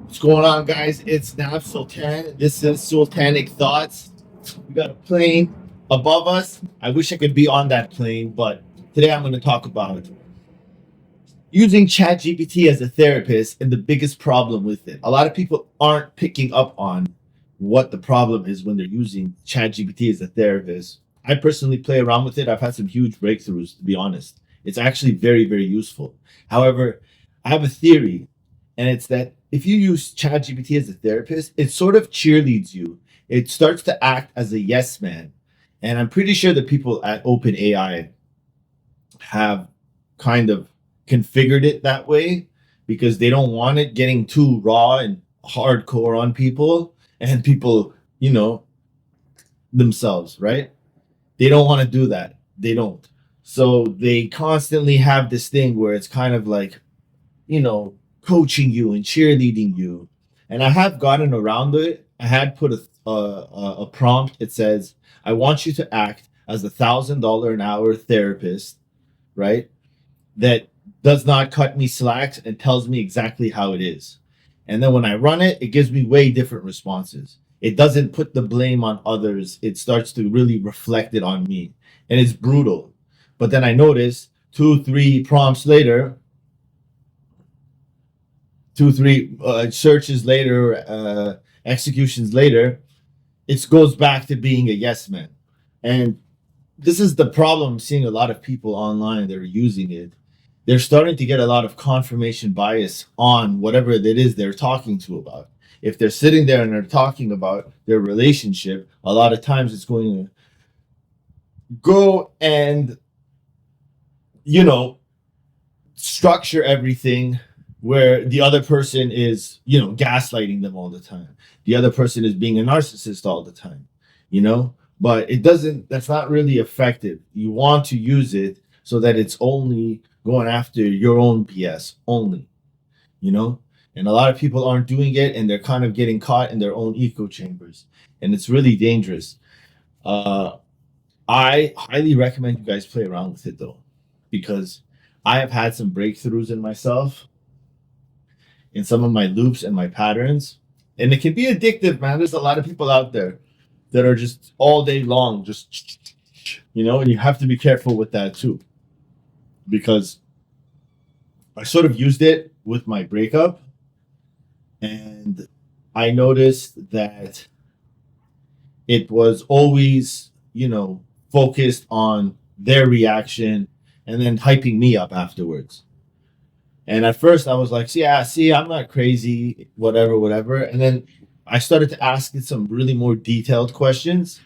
What's going on, guys? It's now Sultan. This is Sultanic Thoughts. We got a plane above us. I wish I could be on that plane, but today I'm going to talk about using ChatGPT as a therapist and the biggest problem with it. A lot of people aren't picking up on what the problem is when they're using ChatGPT as a therapist. I personally play around with it. I've had some huge breakthroughs, to be honest. It's actually very, very useful. However, I have a theory, and it's that if you use ChatGPT as a therapist, it sort of cheerleads you. It starts to act as a yes man. And I'm pretty sure the people at OpenAI have kind of configured it that way because they don't want it getting too raw and hardcore on people and people, themselves, right? They don't want to do that. They don't. So they constantly have this thing where it's kind of like, coaching you and cheerleading you. And I have gotten around it. I had put a prompt. It says, I want you to act as $1,000 an hour therapist, right? That does not cut me slacks and tells me exactly how it is. And then when I run it, it gives me way different responses. It doesn't put the blame on others. It starts to really reflect it on me. And it's brutal. But then I notice two, three prompts later, two, three searches later, executions later, it goes back to being a yes man. And this is the problem. I'm seeing a lot of people online that are using it. They're starting to get a lot of confirmation bias on whatever it is they're talking to about. If they're sitting there and they're talking about their relationship, a lot of times it's going to go and, structure everything where the other person is, gaslighting them all the time. The other person is being a narcissist all the time, but that's not really effective. You want to use it so that it's only going after your own BS only, you know? And a lot of people aren't doing it and they're kind of getting caught in their own echo chambers. And it's really dangerous. Uh, I highly recommend you guys play around with it though, because I have had some breakthroughs in myself, in some of my loops and my patterns. And it can be addictive, man. There's a lot of people out there that are just all day long, just, and you have to be careful with that too. Because I sort of used it with my breakup and I noticed that it was always, focused on their reaction and then hyping me up afterwards. And at first I was like, yeah, see, I'm not crazy, whatever, whatever. And then I started to ask it some really more detailed questions.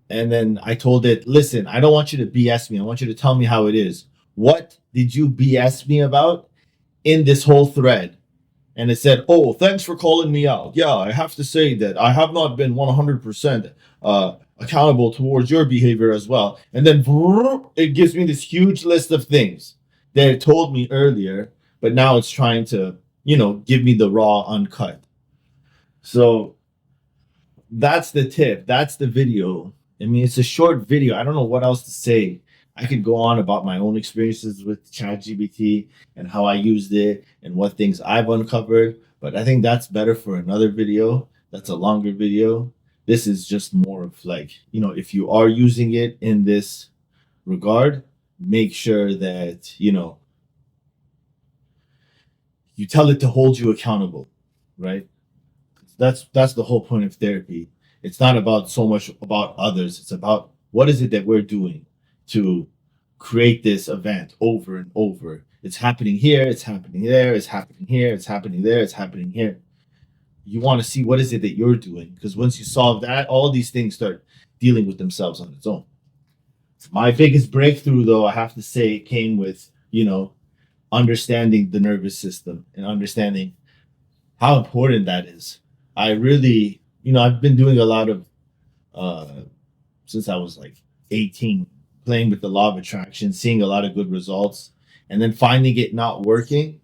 And then I told it, listen, I don't want you to BS me. I want you to tell me how it is. What did you BS me about in this whole thread? And it said, oh, thanks for calling me out. Yeah, I have to say that I have not been 100% accountable towards your behavior as well. And then it gives me this huge list of things that it told me earlier, but now it's trying to, give me the raw uncut. So that's the tip. That's the video. I mean, it's a short video. I don't know what else to say. I could go on about my own experiences with ChatGPT and how I used it and what things I've uncovered, but I think that's better for another video. That's a longer video. This is just more of like, if you are using it in this regard, make sure that, you tell it to hold you accountable, right? That's the whole point of therapy. It's not about so much about others. It's about what is it that we're doing to create this event over and over. It's happening here, it's happening there, it's happening here, it's happening there, it's happening here. You want to see what is it that you're doing, because once you solve that, all these things start dealing with themselves on its own. My biggest breakthrough, though, I have to say, came with, understanding the nervous system and understanding how important that is. I really, I've been doing a lot of, since I was like 18, playing with the law of attraction, seeing a lot of good results, and then finding it not working,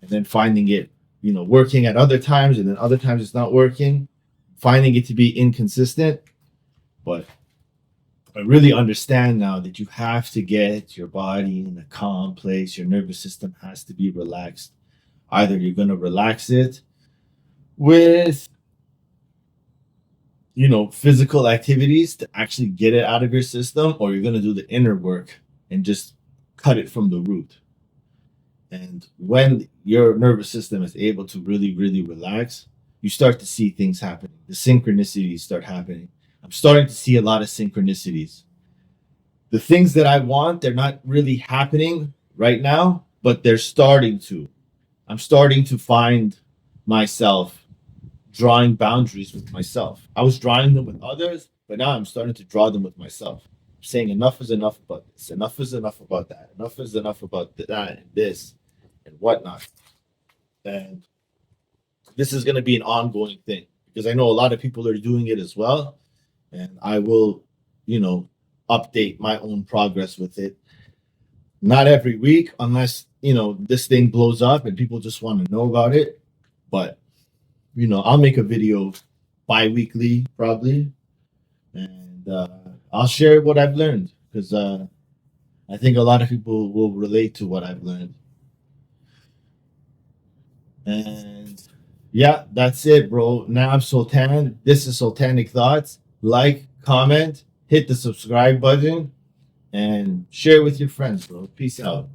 and then finding it, working at other times, and then other times it's not working, finding it to be inconsistent. But I really understand now that you have to get your body in a calm place. Your nervous system has to be relaxed. Either you're going to relax it with, physical activities to actually get it out of your system, or you're going to do the inner work and just cut it from the root. And when your nervous system is able to really, really relax, you start to see things happening. The synchronicities start happening. I'm starting to see a lot of synchronicities. The things that I want, they're not really happening right now, but they're starting to. I'm starting to find myself drawing boundaries with myself. I was drawing them with others, but now I'm starting to draw them with myself. I'm saying enough is enough about this. Enough is enough about that. Enough is enough about that and this and whatnot. And this is going to be an ongoing thing because I know a lot of people are doing it as well. And I will, update my own progress with it. Not every week, unless, this thing blows up and people just want to know about it. But, I'll make a video bi-weekly probably. And I'll share what I've learned because I think a lot of people will relate to what I've learned. And yeah, that's it, bro. Now I'm Sultan. This is Sultanic Thoughts. Like, comment, hit the subscribe button, and share with your friends, bro. Peace out.